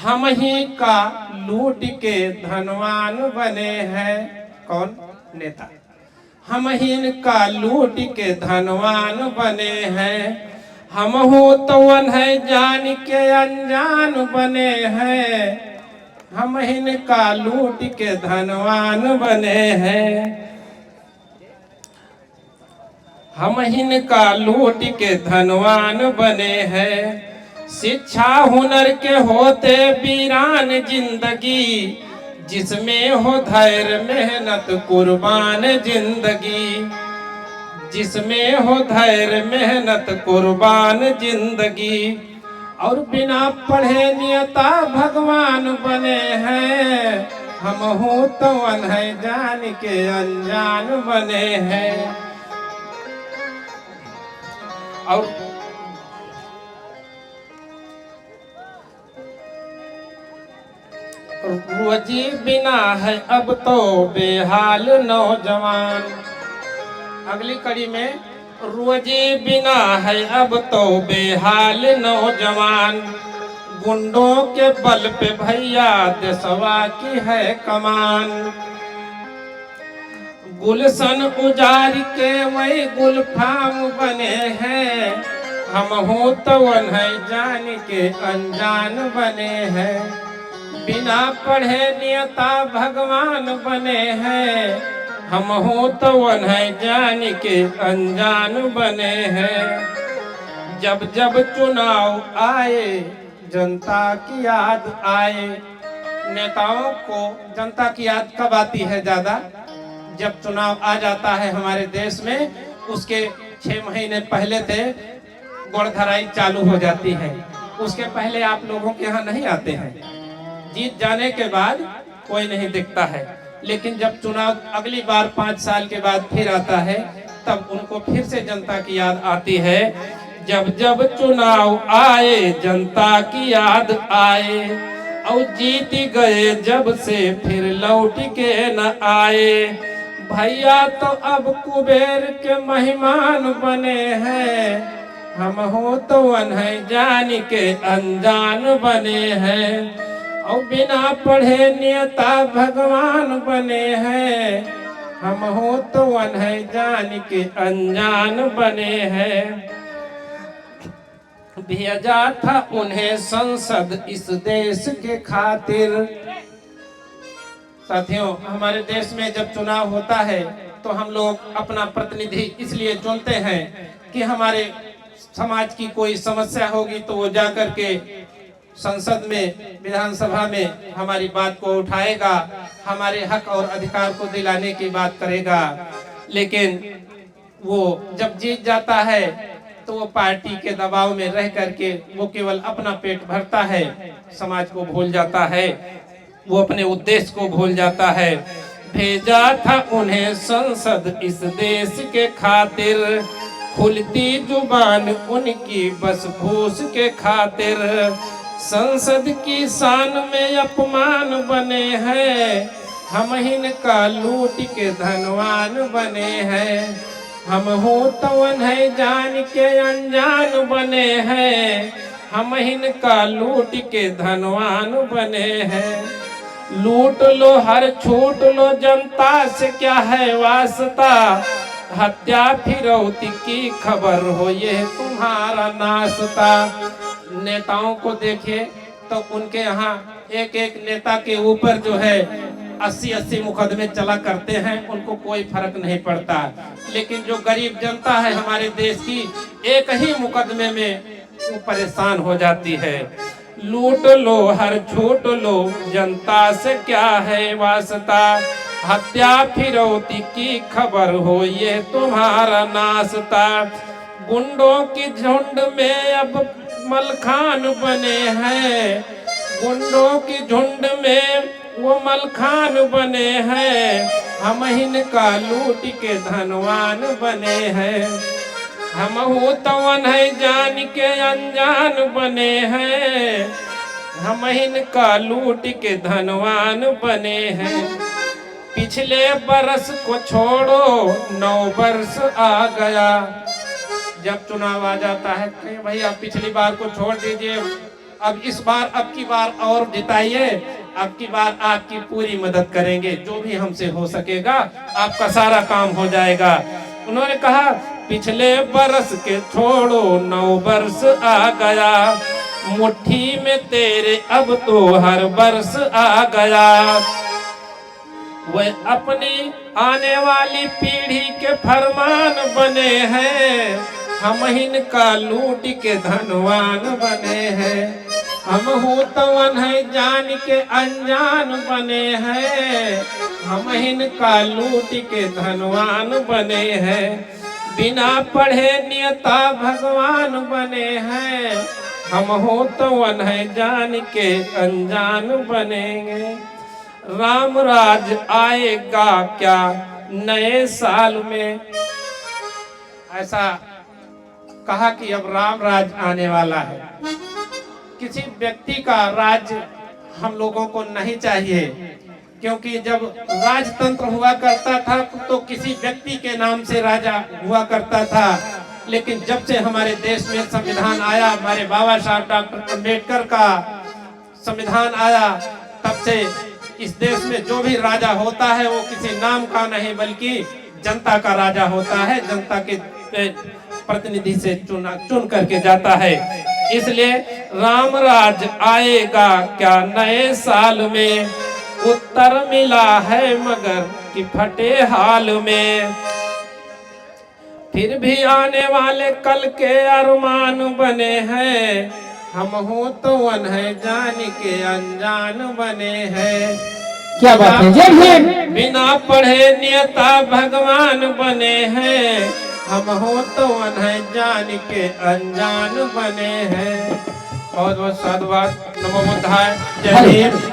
हम ही का लूट के धनवान बने हैं। कौन? नेता। हम ही का लूट के धनवान बने हैं। हम हो तो वन है जान के अनजान बने हैं। हम ही का लूट के धनवान बने हैं। हम ही का लूट के धनवान बने हैं। शिक्षा हुनर के होते वीरान जिंदगी, जिसमें हो धैर्य मेहनत कुर्बान जिंदगी, जिसमें हो धैर्य मेहनत कुर्बान जिंदगी। और बिना पढ़े नियता भगवान बने हैं। हम हो तो वन है जान के अनजान बने हैं। और रोजी बिना है अब तो बेहाल नौजवान। अगली कड़ी में रोजी बिना है अब तो बेहाल नौजवान। गुंडों के बल पे भैया देशवा की है कमान। गुलशन उजाड़ के वही गुलफाम बने हैं। हम हो तो वन है जान के अनजान बने हैं। बिना पढ़े नियता भगवान बने हैं। हम हो तो वन है जान के अनजान बने हैं। जब जब चुनाव आए जनता की याद आए। नेताओं को जनता की याद कब आती है ज्यादा? जब चुनाव आ जाता है हमारे देश में, उसके 6 महीने पहले से गोड़धराई चालू हो जाती है। उसके पहले आप लोगों के यहाँ नहीं आते हैं। जीत जाने के बाद कोई नहीं दिखता है, लेकिन जब चुनाव अगली बार 5 साल के बाद फिर आता है, तब उनको फिर से जनता की याद आती है। जब जब चुनाव आए जनता की याद आए, और जीत गए जब से फिर लौट के न आए। भैया तो अब कुबेर के मेहमान बने हैं। हम हो तो वन है जान के अनजान बने हैं। और बिना पढ़े नेता भगवान बने हैं। हम हो तो वन है जान के अनजान बने हैं। भेजा था उन्हें संसद इस देश के खातिर। साथियों, हमारे देश में जब चुनाव होता है तो हम लोग अपना प्रतिनिधि इसलिए चुनते हैं कि हमारे समाज की कोई समस्या होगी तो वो जाकर के संसद में, विधानसभा में हमारी बात को उठाएगा, हमारे हक और अधिकार को दिलाने की बात करेगा। लेकिन वो जब जीत जाता है तो वो पार्टी के दबाव में रह करके वो केवल अपना पेट भरता है, समाज को भूल जाता है, वो अपने उद्देश्य को भूल जाता है। भेजा था उन्हें संसद इस देश के खातिर, खुलती जुबान उनकी बस घूस के खातिर। संसद की शान में अपमान बने हैं। हम इनका लूट के धनवान बने हैं। हम हो तो वन है जान के अनजान बने हैं। हम इनका लूट के धनवान बने हैं। लूट लो हर छूट लो जनता से क्या है वास्ता। हत्या फिरौती की खबर हो ये तुम्हारा नाश्ता। नेताओं को देखिए तो उनके यहाँ एक एक नेता के ऊपर जो है 80-80 मुकदमे चला करते हैं, उनको कोई फर्क नहीं पड़ता। लेकिन जो गरीब जनता है हमारे देश की, एक ही मुकदमे में वो परेशान हो जाती है। लूट लो हर छूट लो जनता से क्या है वास्ता। हत्या फिरौती की खबर हो ये तुम्हारा नाश्ता। गुंडों की झुंड में अब मलखान बने हैं। गुंडों की झुंड में वो मलखान बने हैं। हम इनका लूट के धनवान बने हैं। हम हो तो वन है जान के अनजान बने हैं। हम इनका लूट के धनवान बने हैं। पिछले बरस को छोड़ो 9 वर्ष आ गया। जब चुनाव आ जाता है, भैया पिछली बार को छोड़ दीजिए, अब इस बार अब की बार और जिताइए, अब की बार आपकी पूरी मदद करेंगे, जो भी हमसे हो सकेगा आपका सारा काम हो जाएगा। उन्होंने कहा पिछले बरस के छोड़ो 9 बरस आ गया, मुट्ठी में तेरे अब तो हर बरस आ गया। वह अपनी आने वाली पीढ़ी के फरमान बने हैं, हम इनका लूट के धनवान बने हैं। हम होतवन है जान के अनजान बने हैं, हम इनका लूट के धनवान बने हैं। बिना पढ़े नेता भगवान बने हैं, हम होतवन है जान के अनजान बनेंगे। राम राज आएगा क्या नए साल में, ऐसा कहा कि अब राम राज आने वाला है। किसी व्यक्ति का राज हम लोगों को नहीं चाहिए, क्योंकि जब राजतंत्र हुआ करता था तो किसी व्यक्ति के नाम से राजा हुआ करता था। लेकिन जब से हमारे देश में संविधान आया, हमारे बाबा साहब डॉक्टर अम्बेडकर का संविधान आया, तब से इस देश में जो भी राजा होता है वो किसी नाम का नहीं बल्कि जनता का राजा होता है, जनता के प्रतिनिधि से चुन करके जाता है। इसलिए राम राज आएगा क्या नए साल में, उत्तर मिला है मगर कि फटे हाल में। फिर भी आने वाले कल के अरमान बने हैं, हम हो तो वन है जान के अनजान बने हैं। क्या बात है, जय हिंद। बिना पढ़े नेता भगवान बने हैं, हम हो तो वन है जान के अनजान बने हैं। बहुत बहुत साधुवाद। नमो बुद्धाय। जय हिंद।